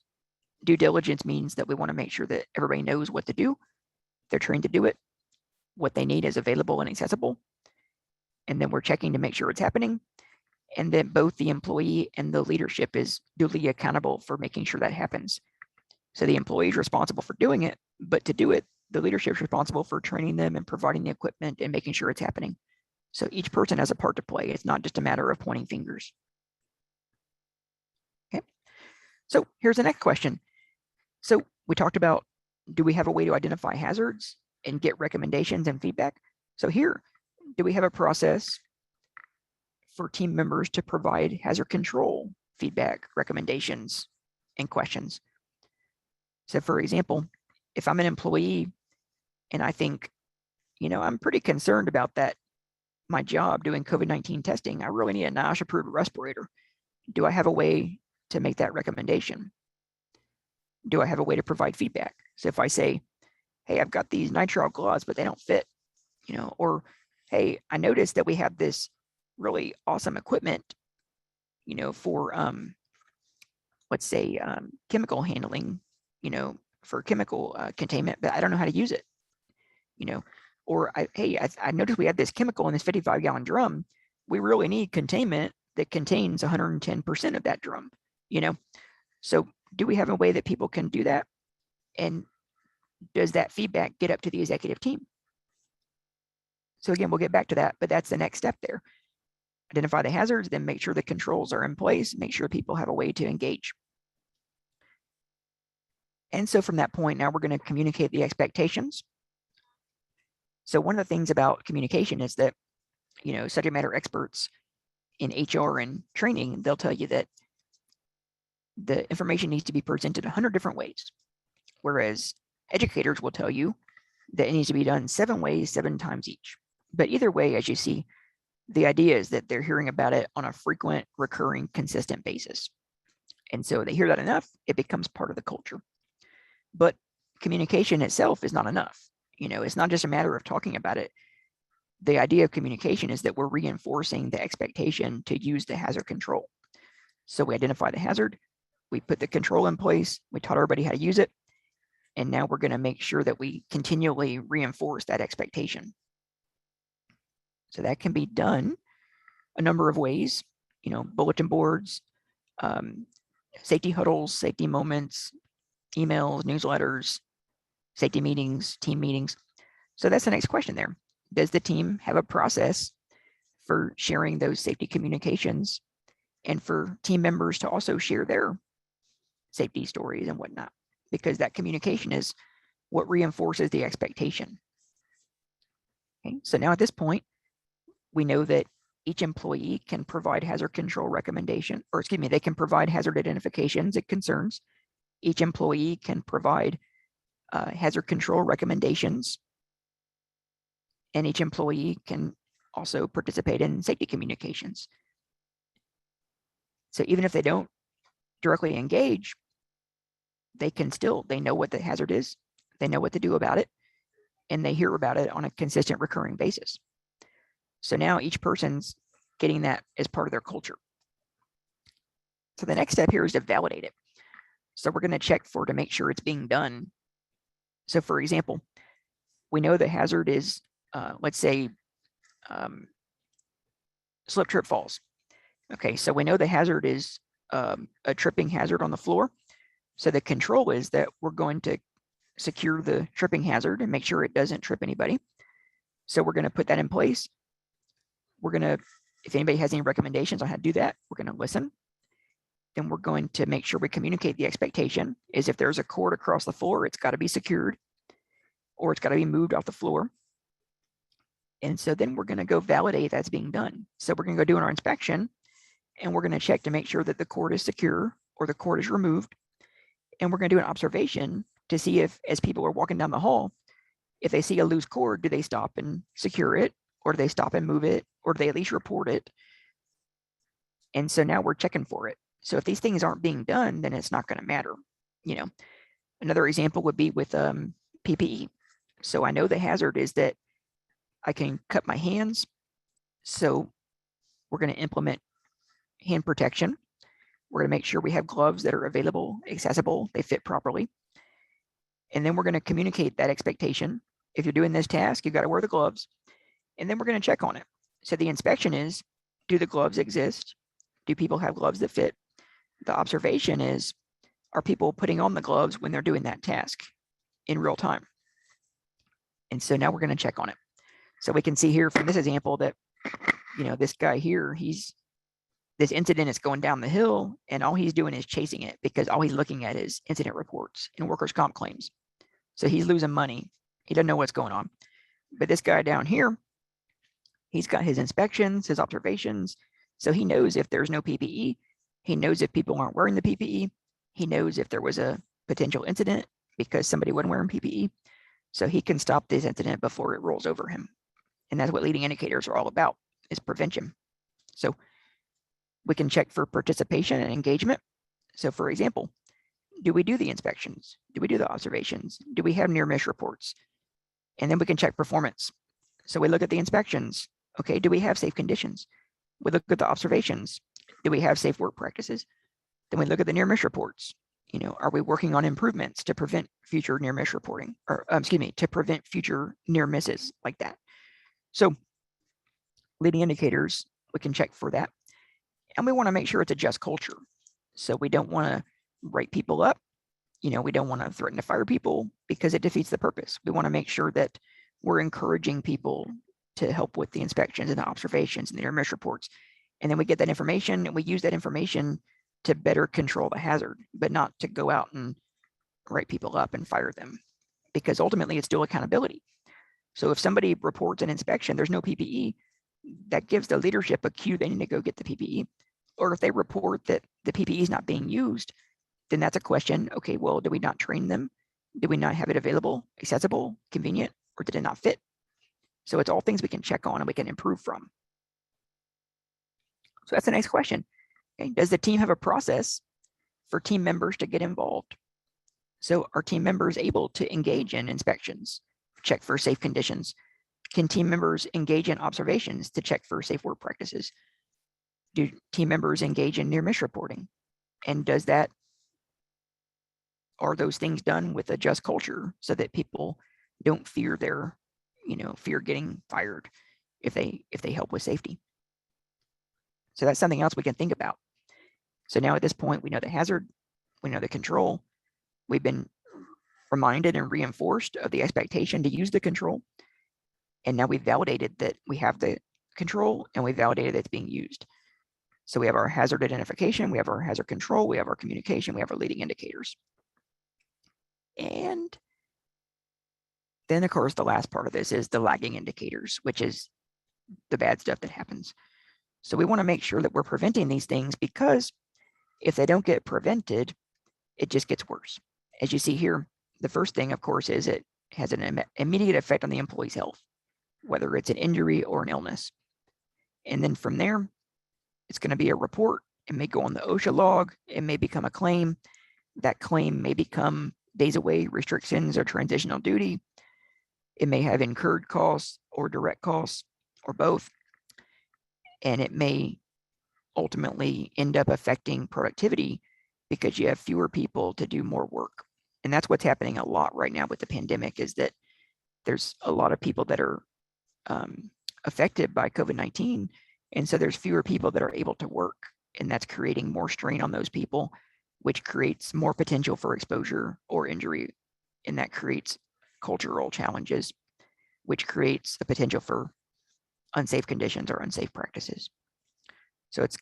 due diligence means that we want to make sure that everybody knows what to do. They're trained to do it. What they need is available and accessible. And then we're checking to make sure it's happening. And then both the employee and the leadership is duly accountable for making sure that happens. So the employee is responsible for doing it, but to do it, the leadership is responsible for training them and providing the equipment and making sure it's happening. So each person has a part to play. It's not just a matter of pointing fingers. Okay. So here's the next question. So we talked about, do we have a way to identify hazards and get recommendations and feedback? So here, do we have a process for team members to provide hazard control feedback, recommendations, and questions? So for example, if I'm an employee and I think, I'm pretty concerned about that, my job doing COVID-19 testing, I really need a NIOSH approved respirator. Do I have a way to make that recommendation? Do I have a way to provide feedback? So if I say, hey, I've got these nitrile gloves, but they don't fit, or, hey, I noticed that we have this really awesome equipment, for, let's say, chemical handling, for chemical containment, but I don't know how to use it, or I noticed we have this chemical in this 55-gallon drum. We really need containment that contains 110% of that drum, So do we have a way that people can do that? And does that feedback get up to the executive team? So again, we'll get back to that, but that's the next step there. Identify the hazards, then make sure the controls are in place, make sure people have a way to engage. And so from that point, now we're going to communicate the expectations. So one of the things about communication is that, subject matter experts in HR and training, they'll tell you that the information needs to be presented 100 different ways, whereas educators will tell you that it needs to be done 7 ways, 7 times each. But either way, as you see, the idea is that they're hearing about it on a frequent, recurring, consistent basis. And so they hear that enough, it becomes part of the culture. But communication itself is not enough. It's not just a matter of talking about it. The idea of communication is that we're reinforcing the expectation to use the hazard control. So we identify the hazard, we put the control in place, we taught everybody how to use it, and now we're going to make sure that we continually reinforce that expectation. So that can be done a number of ways, bulletin boards, safety huddles, safety moments, emails, newsletters, safety meetings, team meetings. So that's the next question there. Does the team have a process for sharing those safety communications and for team members to also share their safety stories and whatnot? Because that communication is what reinforces the expectation. Okay, so now at this point, we know that each employee can provide hazard control recommendation, or excuse me, they can provide hazard identifications and concerns. Each employee can provide hazard control recommendations, and each employee can also participate in safety communications. So even if they don't directly engage, they know what the hazard is, they know what to do about it, and they hear about it on a consistent recurring basis. So now each person's getting that as part of their culture. So the next step here is to validate it. So we're going to check to make sure it's being done. So for example, we know the hazard is, let's say, slip, trip, falls. Okay, so we know the hazard is a tripping hazard on the floor. So the control is that we're going to secure the tripping hazard and make sure it doesn't trip anybody. So we're going to put that in place. We're going to, if anybody has any recommendations on how to do that, we're going to listen. Then we're going to make sure we communicate the expectation is if there's a cord across the floor, it's got to be secured or it's got to be moved off the floor. And so then we're going to go validate that's being done. So we're going to go do our inspection and we're going to check to make sure that the cord is secure or the cord is removed. And we're going to do an observation to see if, as people are walking down the hall, if they see a loose cord, do they stop and secure it? Or do they stop and move it? Or do they at least report it? And so now we're checking for it. So if these things aren't being done, then it's not going to matter. Another example would be with PPE. So I know the hazard is that I can cut my hands. So we're going to implement hand protection. We're going to make sure we have gloves that are available, accessible, they fit properly. And then we're going to communicate that expectation. If you're doing this task, you've got to wear the gloves. And then we're going to check on it. So the inspection is, do the gloves exist? Do people have gloves that fit? The observation is, are people putting on the gloves when they're doing that task in real time? And so now we're going to check on it. So we can see here from this example that, this guy here, this incident is going down the hill and all he's doing is chasing it because all he's looking at is incident reports and workers' comp claims. So he's losing money. He doesn't know what's going on. But this guy down here, he's got his inspections, his observations. So he knows if there's no PPE. He knows if people aren't wearing the PPE. He knows if there was a potential incident because somebody wasn't wearing PPE. So he can stop this incident before it rolls over him. And that's what leading indicators are all about, is prevention. So we can check for participation and engagement. So for example, do we do the inspections? Do we do the observations? Do we have near miss reports? And then we can check performance. So we look at the inspections. Okay, do we have safe conditions? We look at the observations. Do we have safe work practices? Then we look at the near miss reports. Are we working on improvements to prevent future near miss reporting, or to prevent future near misses like that? So leading indicators, we can check for that. And we want to make sure it's a just culture. So we don't want to write people up. We don't want to threaten to fire people because it defeats the purpose. We want to make sure that we're encouraging people to help with the inspections and the observations and the near miss reports. And then we get that information and we use that information to better control the hazard, but not to go out and write people up and fire them, because ultimately it's still accountability. So if somebody reports an inspection, there's no PPE, that gives the leadership a cue they need to go get the PPE. Or if they report that the PPE is not being used, then that's a question. Okay, well, do we not train them? Do we not have it available, accessible, convenient, or did it not fit? So it's all things we can check on and we can improve from. So that's the next question. Okay, does the team have a process for team members to get involved. So are team members able to engage in inspections, check for safe conditions? Can team members engage in observations to check for safe work practices? Do team members engage in near miss reporting? And are those things done with a just culture so that people don't fear fear getting fired if they help with safety? So that's something else we can think about. So now at this point, we know the hazard, we know the control, we've been reminded and reinforced of the expectation to use the control. And now we've validated that we have the control and we validated that it's being used. So we have our hazard identification, we have our hazard control, we have our communication, we have our leading indicators. And then, of course, the last part of this is the lagging indicators, which is the bad stuff that happens. So we want to make sure that we're preventing these things, because if they don't get prevented, it just gets worse. As you see here, the first thing, of course, is it has an immediate effect on the employee's health, whether it's an injury or an illness. And then from there, it's going to be a report. It may go on the OSHA log. It may become a claim. That claim may become days away, restrictions, or transitional duty. It may have incurred costs or direct costs or both. And it may ultimately end up affecting productivity because you have fewer people to do more work. And that's what's happening a lot right now with the pandemic, is that there's a lot of people that are affected by COVID-19. And so there's fewer people that are able to work. And that's creating more strain on those people, which creates more potential for exposure or injury. And that creates cultural challenges, which creates a potential for unsafe conditions or unsafe practices. So it's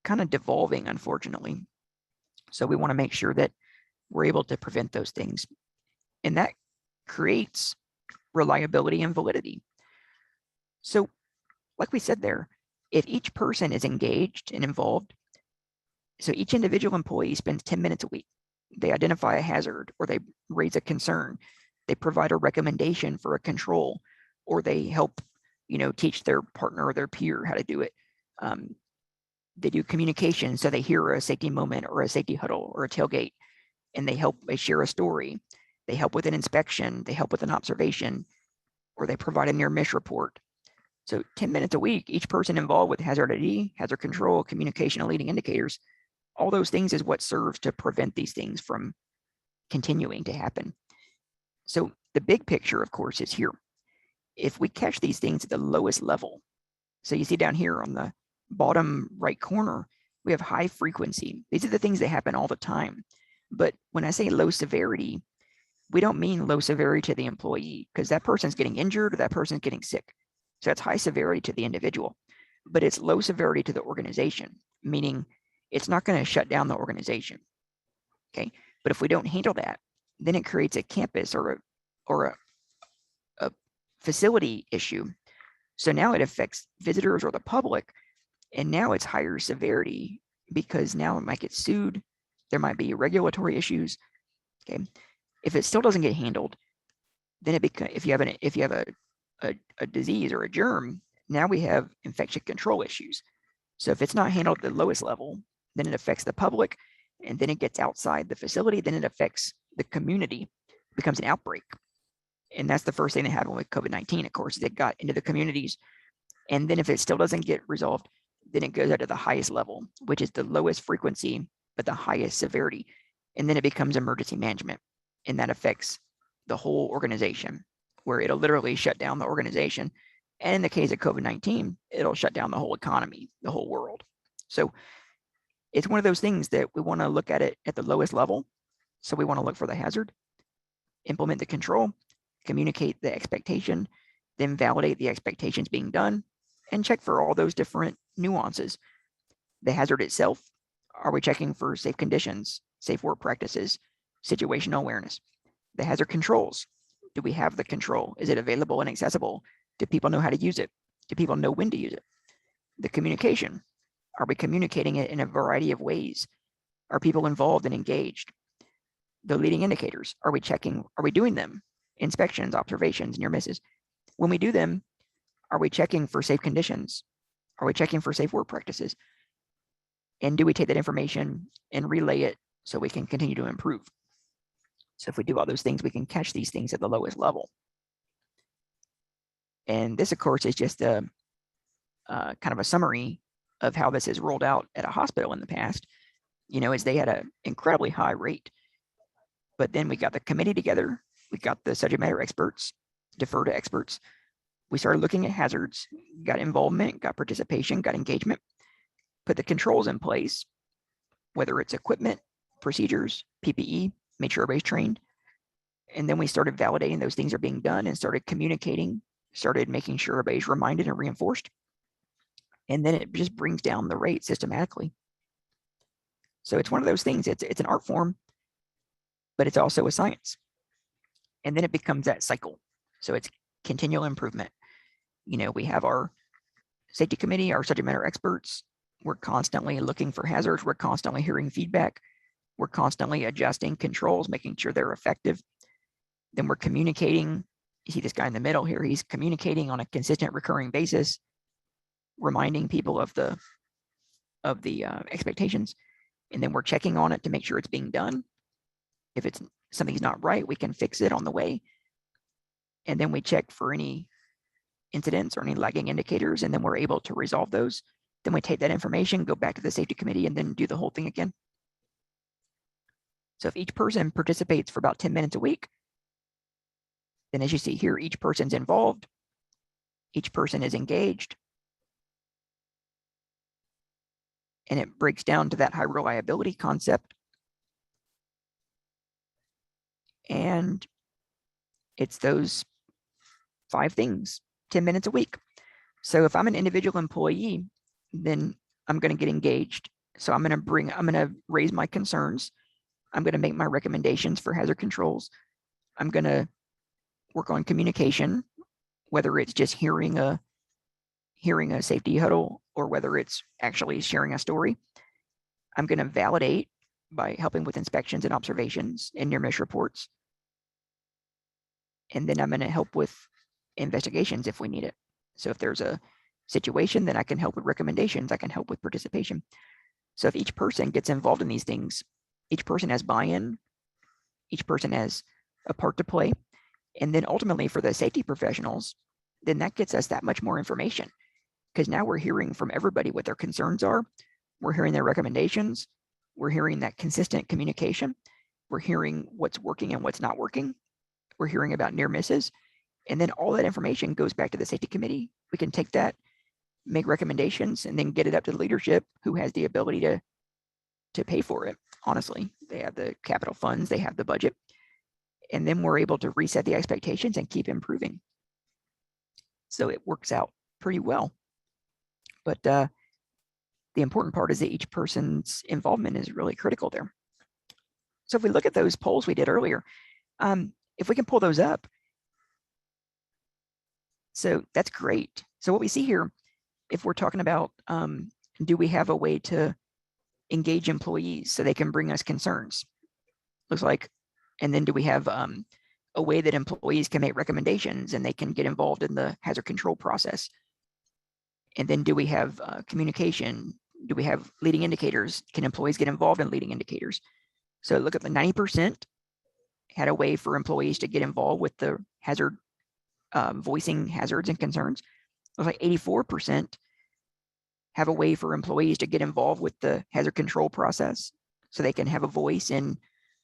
kind of devolving, unfortunately. So we want to make sure that we're able to prevent those things. And that creates reliability and validity. So like we said there, if each person is engaged and involved, so each individual employee spends 10 minutes a week, they identify a hazard, or they raise a concern, they provide a recommendation for a control, or they help, teach their partner or their peer how to do it. They do communication, so they hear a safety moment or a safety huddle or a tailgate, and they share a story. They help with an inspection, they help with an observation, or they provide a near miss report. So 10 minutes a week, each person involved with hazard ID, hazard control, communication, and leading indicators, all those things is what serves to prevent these things from continuing to happen. So the big picture, of course, is here. If we catch these things at the lowest level, so you see down here on the bottom right corner, we have high frequency. These are the things that happen all the time. But when I say low severity, we don't mean low severity to the employee, because that person's getting injured or that person's getting sick. So that's high severity to the individual, but it's low severity to the organization, meaning it's not going to shut down the organization. Okay. But if we don't handle that, then it creates a campus or a facility issue. So now it affects visitors or the public, and now it's higher severity, because now it might get sued. There might be regulatory issues. Okay. If it still doesn't get handled, then if you have a disease or a germ, now we have infection control issues. So if it's not handled at the lowest level, then it affects the public, and then it gets outside the facility, then it affects the community, it becomes an outbreak. And that's the first thing that happened with COVID-19, of course, is it got into the communities. And then if it still doesn't get resolved, then it goes out to the highest level, which is the lowest frequency, but the highest severity. And then it becomes emergency management. And that affects the whole organization, where it'll literally shut down the organization. And in the case of COVID-19, it'll shut down the whole economy, the whole world. So it's one of those things that we want to look at it at the lowest level. So we want to look for the hazard, implement the control, communicate the expectation, then validate the expectations being done, and check for all those different nuances. The hazard itself, are we checking for safe conditions, safe work practices, situational awareness? The hazard controls, do we have the control? Is it available and accessible? Do people know how to use it? Do people know when to use it? The communication, are we communicating it in a variety of ways? Are people involved and engaged? The leading indicators, are we doing them? Inspections, observations, near misses. When we do them, are we checking for safe conditions? Are we checking for safe work practices? And do we take that information and relay it so we can continue to improve. So if we do all those things, we can catch these things at the lowest level. And this, of course, is just a kind of a summary of how this is rolled out at a hospital in the past. As they had an incredibly high rate, but then we got the committee together, we got the subject matter experts, defer to experts. We started looking at hazards, got involvement, got participation, got engagement, put the controls in place, whether it's equipment, procedures, PPE, made sure everybody's trained. And then we started validating those things are being done and started communicating, started making sure everybody's reminded and reinforced. And then it just brings down the rate systematically. So it's one of those things, it's an art form, but it's also a science. And then it becomes that cycle. So it's continual improvement. We have our safety committee, our subject matter experts. We're constantly looking for hazards. We're constantly hearing feedback. We're constantly adjusting controls, making sure they're effective. Then we're communicating. You see this guy in the middle here, he's communicating on a consistent recurring basis, reminding people of the expectations. And then we're checking on it to make sure it's being done. If it's something's not right, we can fix it on the way. And then we check for any incidents or any lagging indicators, and then we're able to resolve those. Then we take that information, go back to the safety committee, and then do the whole thing again. So if each person participates for about 10 minutes a week, then as you see here, each person's involved, each person is engaged, and it breaks down to that high reliability concept. And it's those 5 things, 10 minutes a week. So if I'm an individual employee, then I'm going to get engaged. So I'm going to raise my concerns. I'm going to make my recommendations for hazard controls. I'm going to work on communication, whether it's just hearing a safety huddle or whether it's actually sharing a story. I'm going to validate by helping with inspections and observations and near miss reports. And then I'm going to help with investigations if we need it. So if there's a situation, then I can help with recommendations. I can help with participation. So if each person gets involved in these things, each person has buy-in, each person has a part to play. And then ultimately for the safety professionals, then that gets us that much more information, because now we're hearing from everybody what their concerns are. We're hearing their recommendations. We're hearing that consistent communication. We're hearing what's working and what's not working. We're hearing about near misses. And then all that information goes back to the safety committee. We can take that, make recommendations, and then get it up to the leadership who has the ability to pay for it. Honestly, they have the capital funds, they have the budget, and then we're able to reset the expectations and keep improving. So it works out pretty well. But the important part is that each person's involvement is really critical there. So if we look at those polls we did earlier, if we can pull those up, so that's great. So what we see here, if we're talking about, do we have a way to engage employees so they can bring us concerns? Looks like, and then do we have a way that employees can make recommendations and they can get involved in the hazard control process? And then do we have communication? Do we have leading indicators? Can employees get involved in leading indicators? So look at the 90% had a way for employees to get involved with the hazard, voicing hazards and concerns. It was like 84% have a way for employees to get involved with the hazard control process so they can have a voice in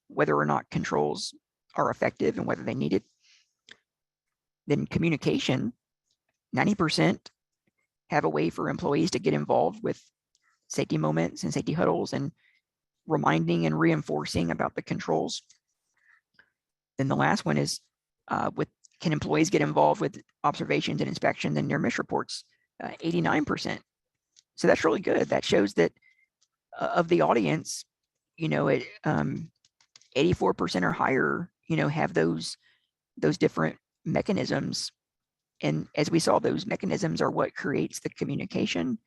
whether or not controls are effective and whether they need it. Then communication, 90% have a way for employees to get involved with safety moments and safety huddles and reminding and reinforcing about the controls. Then the last one is can employees get involved with observations and inspections and near miss reports? 89%. So that's really good. That shows that of the audience, 84% or higher, have those different mechanisms. And as we saw, those mechanisms are what creates the communication.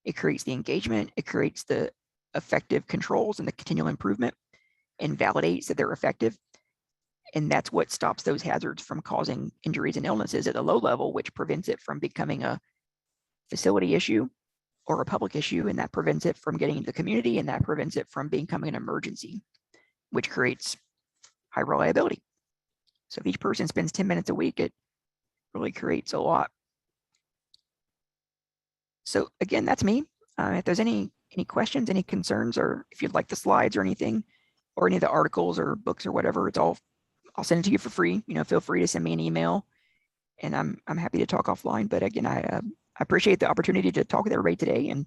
It creates the engagement. It creates the effective controls and the continual improvement and validates that they're effective. And that's what stops those hazards from causing injuries and illnesses at the low level, which prevents it from becoming a facility issue or a public issue, and that prevents it from getting into the community, and that prevents it from becoming an emergency, which creates high reliability. So if each person spends 10 minutes a week, it really creates a lot. So again, that's me. If there's any questions, any concerns, or if you'd like the slides or anything, or any of the articles or books or whatever, I'll send it to you for free. Feel free to send me an email, and I'm happy to talk offline. But again, I appreciate the opportunity to talk with everybody today. And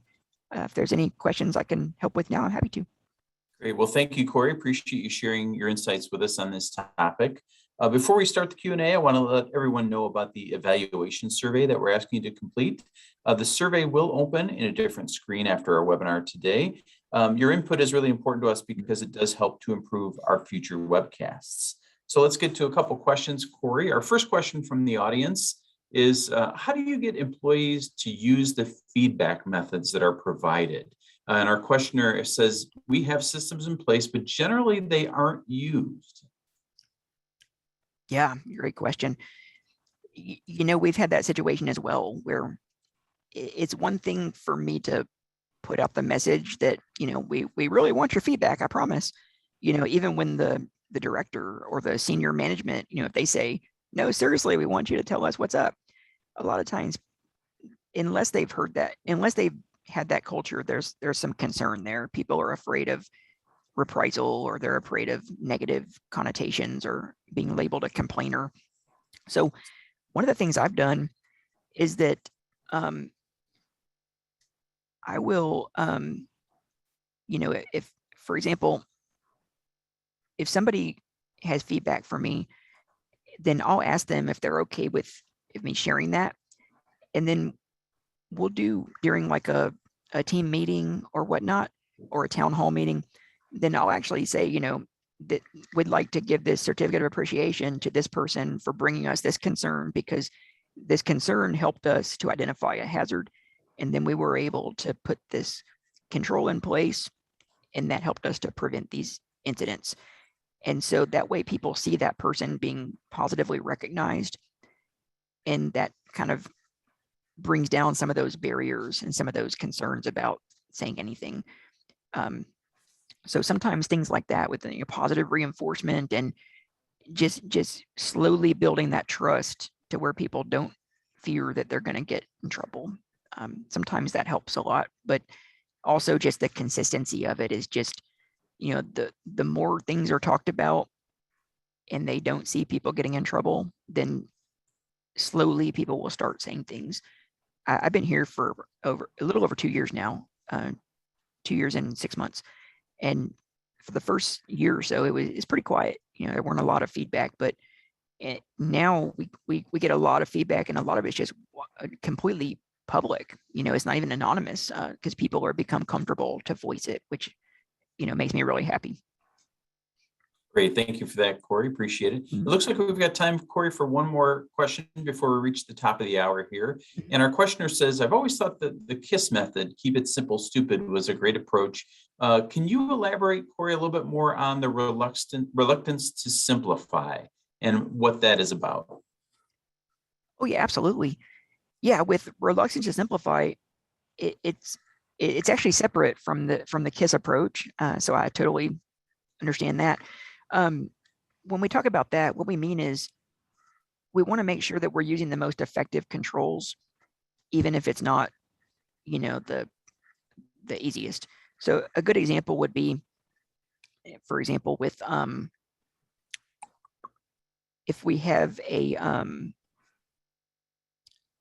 if there's any questions I can help with now, I'm happy to. Great. Well, thank you, Corey. Appreciate you sharing your insights with us on this topic. Before we start the Q&A, I want to let everyone know about the evaluation survey that we're asking you to complete. The survey will open in a different screen after our webinar today. Your input is really important to us because it does help to improve our future webcasts. So let's get to a couple questions, Corey. Our first question from the audience is, how do you get employees to use the feedback methods that are provided? And our questioner says, we have systems in place, but generally they aren't used. Yeah, great question. We've had that situation as well, where it's one thing for me to put out the message that, we really want your feedback, I promise. Even when the director or the senior management, if they say, no, seriously, we want you to tell us what's up. A lot of times, unless they've heard that, unless they've had that culture, there's some concern there. People are afraid of reprisal, or they're afraid of negative connotations or being labeled a complainer. So one of the things I've done is that I will, if, for example, if somebody has feedback for me, then I'll ask them if they're okay with me sharing that. And then we'll do, during like a team meeting or whatnot, or a town hall meeting, then I'll actually say, that we'd like to give this certificate of appreciation to this person for bringing us this concern, because this concern helped us to identify a hazard. And then we were able to put this control in place, and that helped us to prevent these incidents. And so that way people see that person being positively recognized, and that kind of brings down some of those barriers and some of those concerns about saying anything. So sometimes things like that, with positive reinforcement and just slowly building that trust to where people don't fear that they're going to get in trouble. Sometimes that helps a lot, but also just the consistency of it is just, the more things are talked about and they don't see people getting in trouble, then slowly people will start saying things. I've been here for a little over 2 years now, 2 years and 6 months. And for the first year or so, it's pretty quiet. There weren't a lot of feedback, but now we get a lot of feedback, and a lot of it's just completely public. It's not even anonymous, because people are become comfortable to voice it, which, makes me really happy. Great. Thank you for that, Corey. Appreciate it. It looks like we've got time, Corey, for one more question before we reach the top of the hour here. And our questioner says, I've always thought that the KISS method, keep it simple, stupid, was a great approach. Can you elaborate, Corey, a little bit more on the reluctance to simplify and what that is about? Oh, yeah, absolutely. Yeah, with reluctance to simplify, it's actually separate from the KISS approach. So I totally understand that. When we talk about that, what we mean is we want to make sure that we're using the most effective controls, even if it's not, the easiest. So a good example would be, for example, with if we have a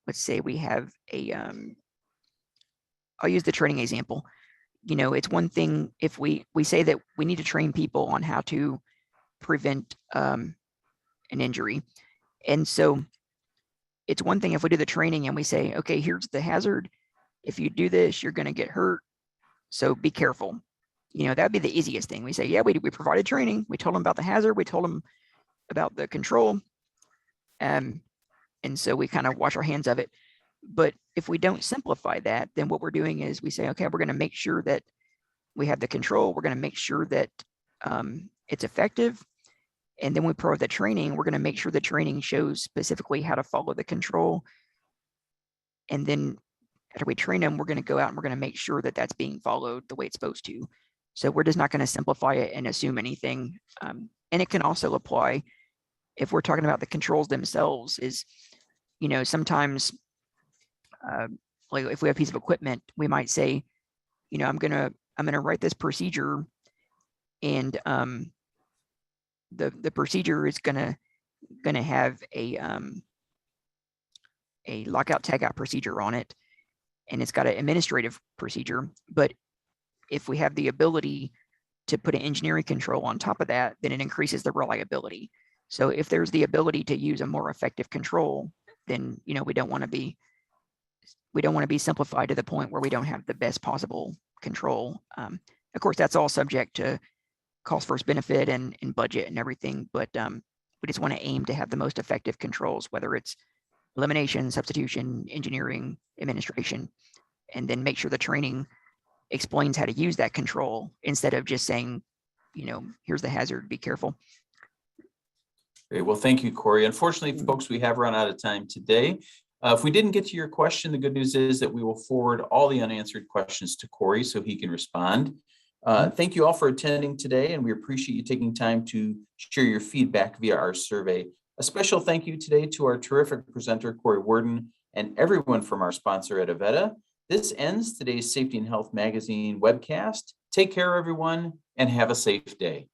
let's say we have a I'll use the training example. It's one thing if we say that we need to train people on how to prevent an injury. And so it's one thing if we do the training and we say, okay, here's the hazard. If you do this, you're going to get hurt. So be careful. That'd be the easiest thing. We say, yeah, we provided training. We told them about the hazard. We told them about the control. And so we kind of wash our hands of it. But if we don't simplify that, then what we're doing is we say, okay, we're going to make sure that we have the control. We're going to make sure that it's effective. And then we provide the training. We're going to make sure the training shows specifically how to follow the control. And then after we train them, we're going to go out and we're going to make sure that that's being followed the way it's supposed to. So we're just not going to simplify it and assume anything. And it can also apply if we're talking about the controls themselves. Is, sometimes like if we have a piece of equipment, we might say, I'm gonna write this procedure, and the procedure is gonna have a lockout tagout procedure on it, and it's got an administrative procedure. But if we have the ability to put an engineering control on top of that, then it increases the reliability. So if there's the ability to use a more effective control, then we don't want to be simplified to the point where we don't have the best possible control. Of course, that's all subject to cost versus benefit and budget and everything, but we just want to aim to have the most effective controls, whether it's elimination, substitution, engineering, administration, and then make sure the training explains how to use that control instead of just saying, here's the hazard, be careful. Great. Well, thank you, Corey. Unfortunately, folks, we have run out of time today. If we didn't get to your question, the good news is that we will forward all the unanswered questions to Corey so he can respond. Thank you all for attending today, and we appreciate you taking time to share your feedback via our survey. A special thank you today to our terrific presenter, Corey Worden, and everyone from our sponsor at Avetta. This ends today's Safety and Health Magazine webcast. Take care, everyone, and have a safe day.